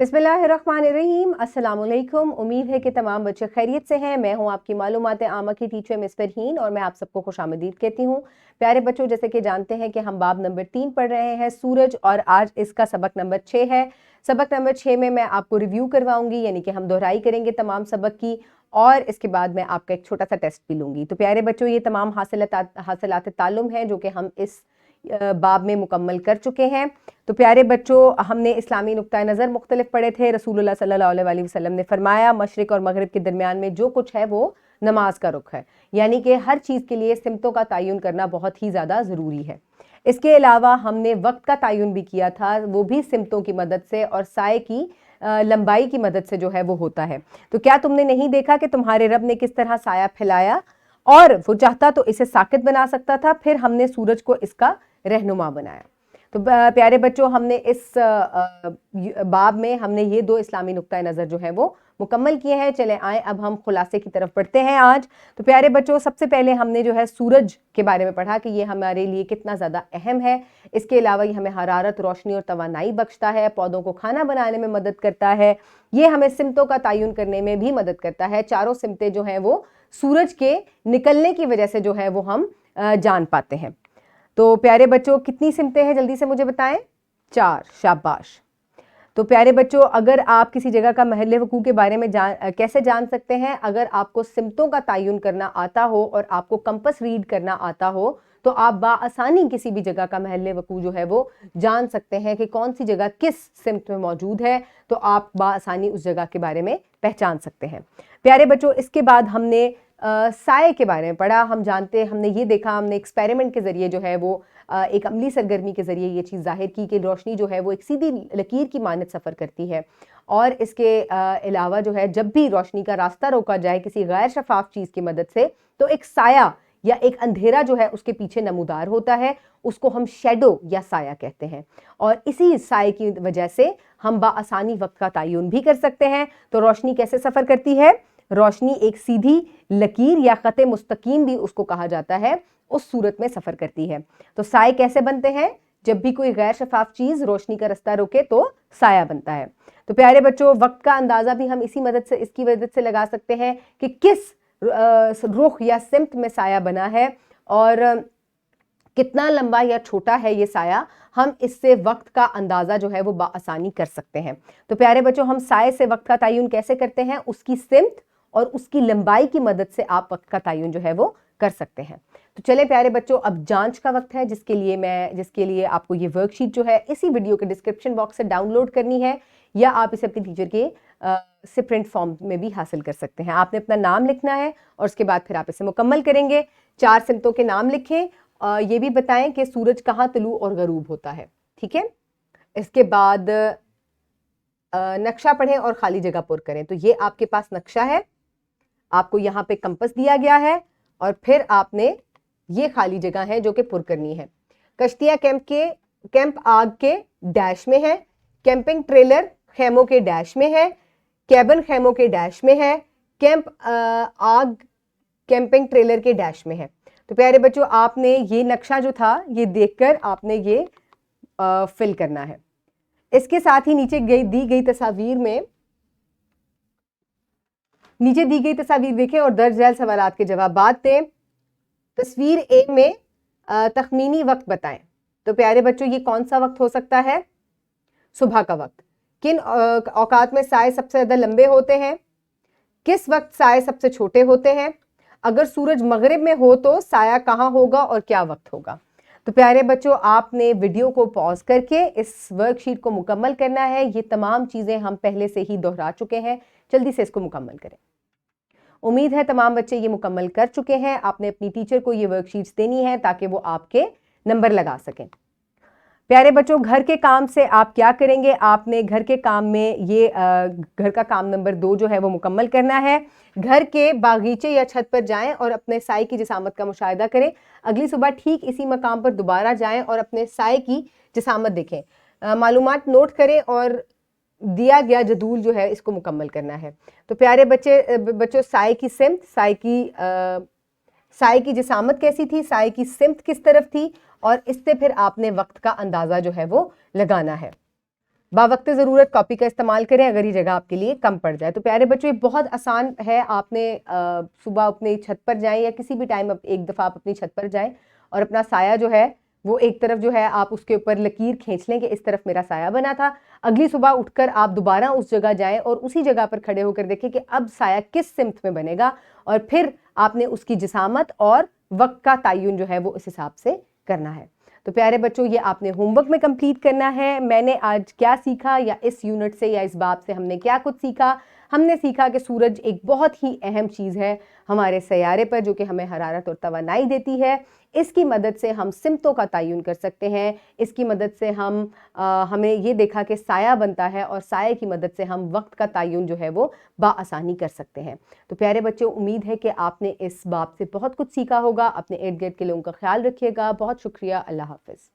बिस्मिल्लाहिर्रहमानिर्रहीम। अस्सलाम वालेकुम। उम्मीद है कि तमाम बच्चे खैरियत से हैं। मैं हूं आपकी मालूमात आमा की टीचर मिस फरहीन और मैं आप सबको खुशामदीद कहती हूं। प्यारे बच्चों, जैसे कि जानते हैं कि हम बाब नंबर 3 पढ़ रहे हैं सूरज, और आज इसका सबक नंबर 6 है। सबक नंबर 6 में मैं आपको रिव्यू करवाऊंगी, यानी कि हम दोहराई करेंगे तमाम सबक की, और इसके बाद मैं आपका एक छोटा सा टेस्ट भी लूंगी। तो प्यारे बच्चों, ये तमाम हासिलात ताल्लुम हैं जो कि हम इस बाब में मुकम्मल कर चुके हैं। तो प्यारे बच्चों, हमने इस्लामी नुक्ता नज़र मुख्तलिफ पढ़े थे। रसूलुल्लाह सल्लल्लाहु अलैहि वसल्लम ने फरमाया मशरिक और मगरिब के दरमियान में जो कुछ है वो नमाज का रुख है, यानी कि हर चीज़ के लिए सिमतों का तयन करना बहुत ही ज़्यादा ज़रूरी है। इसके अलावा हमने वक्त का तयन भी किया था, वो भी सिमतों की मदद से और साए की लंबाई की मदद से जो है वो होता है। तो क्या तुमने नहीं देखा कि तुम्हारे रब ने किस तरह साया फैलाया, और वो चाहता तो इसे साकित बना सकता था, फिर हमने सूरज को इसका रहनुमा बनाया। तो प्यारे बच्चों, हमने इस बाब में हमने ये दो इस्लामी नुक्ता नज़र जो है वो मुकम्मल किए हैं। चले आए अब हम खुलासे की तरफ बढ़ते हैं आज। तो प्यारे बच्चों, सबसे पहले हमने जो है सूरज के बारे में पढ़ा कि ये हमारे लिए कितना ज़्यादा अहम है। इसके अलावा ये हमें हरारत, रोशनी और तवानाई बख्शता है, पौधों को खाना बनाने में मदद करता है, ये हमें सिमतों का तयन करने में भी मदद करता है। चारों सिमतें जो हैं वो सूरज के निकलने की वजह से जो है वो हम जान पाते हैं। तो प्यारे बच्चों, कितनी सिमतें हैं जल्दी से मुझे बताएं? 4। शाबाश। तो प्यारे बच्चों, अगर आप किसी जगह का महल वकू के बारे में कैसे जान सकते हैं? अगर आपको सिमतों का तयन करना आता हो और आपको कंपस रीड करना आता हो तो आप बाआसानी किसी भी जगह का महल वकू जो है वो जान सकते हैं कि कौन सी जगह किस सिमत में मौजूद है, तो आप बाआसानी उस जगह के बारे में पहचान सकते हैं। प्यारे बच्चों, इसके बाद हमने साए के बारे में पढ़ा। हम जानते हैं, हमने ये देखा, हमने एक्सपेरिमेंट के ज़रिए जो है वो एक अमली सरगर्मी के ज़रिए ये चीज़ जाहिर की कि रोशनी जो है वो एक सीधी लकीर की मानत सफ़र करती है, और इसके अलावा जो है जब भी रोशनी का रास्ता रोका जाए किसी गैर शफाफ चीज़ की मदद से, तो एक साया या एक अंधेरा जो है उसके पीछे नमूदार होता है, उसको हम शेडो या साया कहते हैं, और इसी साए की वजह से हम बाआसानी वक्त का तयन भी कर सकते हैं। तो रोशनी कैसे सफ़र करती है? रोशनी एक सीधी लकीर या ख़त मुस्तकीम भी उसको कहा जाता है, उस सूरत में सफ़र करती है। तो साए कैसे बनते हैं? जब भी कोई गैर शफाफ चीज़ रोशनी का रास्ता रोके तो साया बनता है। तो प्यारे बच्चों, वक्त का अंदाज़ा भी हम इसकी मदद से लगा सकते हैं कि किस रुख या सिमत में साया बना है और कितना लंबा या छोटा है ये साया। हम इससे वक्त का अंदाज़ा जो है वो बाआसानी कर सकते हैं। तो प्यारे बच्चों, हम साए से वक्त का तयन कैसे करते हैं? उसकी सिमत और उसकी लंबाई की मदद से आप वक्त का तयन जो है वो कर सकते हैं। तो चले प्यारे बच्चों, अब जांच का वक्त है, जिसके लिए आपको ये वर्कशीट जो है इसी वीडियो के डिस्क्रिप्शन बॉक्स से डाउनलोड करनी है, या आप इसे अपने टीचर के से प्रिंट फॉर्म में भी हासिल कर सकते हैं। आपने अपना नाम लिखना है और उसके बाद फिर आप इसे मुकम्मल करेंगे। 4 सिमतों के नाम लिखें, ये भी बताएं कि सूरज कहाँ तुलू और गरूब होता है। ठीक है, इसके बाद नक्शा पढ़ें और खाली जगह पुर करें। तो ये आपके पास नक्शा है, आपको यहाँ पे कंपस दिया गया है, और फिर आपने ये खाली जगह है जो कि पुर करनी है। कश्तियाँ कैंप आग के डैश में है, कैंपिंग ट्रेलर खेमों के डैश में है, कैबिन खेमों के डैश में है, कैंप आग कैंपिंग ट्रेलर के डैश में है। तो प्यारे बच्चों, आपने ये नक्शा जो था ये देखकर आपने ये फिल करना है। इसके साथ ही नीचे दी गई तस्वीर देखें और दर्ज झैल सवालात के जवाबात दें। तस्वीर ए में तखमीनी वक्त बताएं। तो प्यारे बच्चों, ये कौन सा वक्त हो सकता है? सुबह का वक्त। किन औकात में साए सबसे ज़्यादा लंबे होते हैं? किस वक्त साए सबसे छोटे होते हैं? अगर सूरज मगरिब में हो तो साया कहाँ होगा और क्या वक्त होगा? तो प्यारे बच्चों, आपने वीडियो को पॉज करके इस वर्कशीट को मुकम्मल करना है। ये तमाम चीज़ें हम पहले से ही दोहरा चुके हैं, जल्दी से इसको मुकम्मल करें। उम्मीद है तमाम बच्चे ये मुकम्मल कर चुके हैं। आपने अपनी टीचर को ये वर्कशीट्स देनी है ताकि वो आपके नंबर लगा सकें। प्यारे बच्चों, घर के काम से आप क्या करेंगे? आपने घर के काम में ये घर का काम नंबर 2 जो है वो मुकम्मल करना है। घर के बागीचे या छत पर जाएं और अपने साए की जिसामत का मुशाहिदा करें। अगली सुबह ठीक इसी मकाम पर दोबारा जाएं और अपने साए की जिसामत देखें, मालूमात नोट करें और दिया गया जदूल जो है इसको मुकम्मल करना है। तो प्यारे बच्चों, साए की सिमत, साए की जिसामत कैसी थी, साए की सिमत किस तरफ थी, और इससे फिर आपने वक्त का अंदाज़ा जो है वो लगाना है। باوقت ضرورت کاپی کا استعمال کریں اگر یہ جگہ آپ کے لیے کم پڑ جائے۔ تو پیارے بچوں یہ بہت آسان ہے، آپ نے صبح اپنی چھت پر جائیں یا کسی بھی ٹائم ایک دفعہ آپ اپنی چھت پر جائیں اور اپنا سایہ جو ہے وہ ایک طرف جو ہے آپ اس کے اوپر لکیر کھینچ لیں کہ اس طرف میرا سایہ بنا تھا۔ اگلی صبح اٹھ کر آپ دوبارہ اس جگہ جائیں اور اسی جگہ پر کھڑے ہو کر دیکھیں کہ اب سایہ کس سمت میں بنے گا، اور پھر آپ نے اس کی جسامت اور وقت کا تعین جو ہے وہ اس حساب سے کرنا ہے۔ تو پیارے بچوں یہ آپ نے ہوم ورک میں کمپلیٹ کرنا ہے۔ میں نے آج کیا سیکھا، یا اس یونٹ سے یا اس باب سے ہم نے کیا کچھ سیکھا؟ ہم نے سیکھا کہ سورج ایک بہت ہی اہم چیز ہے ہمارے سیارے پر، جو کہ ہمیں حرارت اور توانائی دیتی ہے۔ اس کی مدد سے ہم سمتوں کا تعین کر سکتے ہیں، اس کی مدد سے ہمیں یہ دیکھا کہ سایہ بنتا ہے، اور سایہ کی مدد سے ہم وقت کا تعین جو ہے وہ بآسانی کر سکتے ہیں۔ تو پیارے بچوں امید ہے کہ آپ نے اس باب سے بہت کچھ سیکھا ہوگا۔ اپنے ارد گرد کے لوگوں کا خیال رکھیے گا۔ بہت شکریہ، اللہ حافظ۔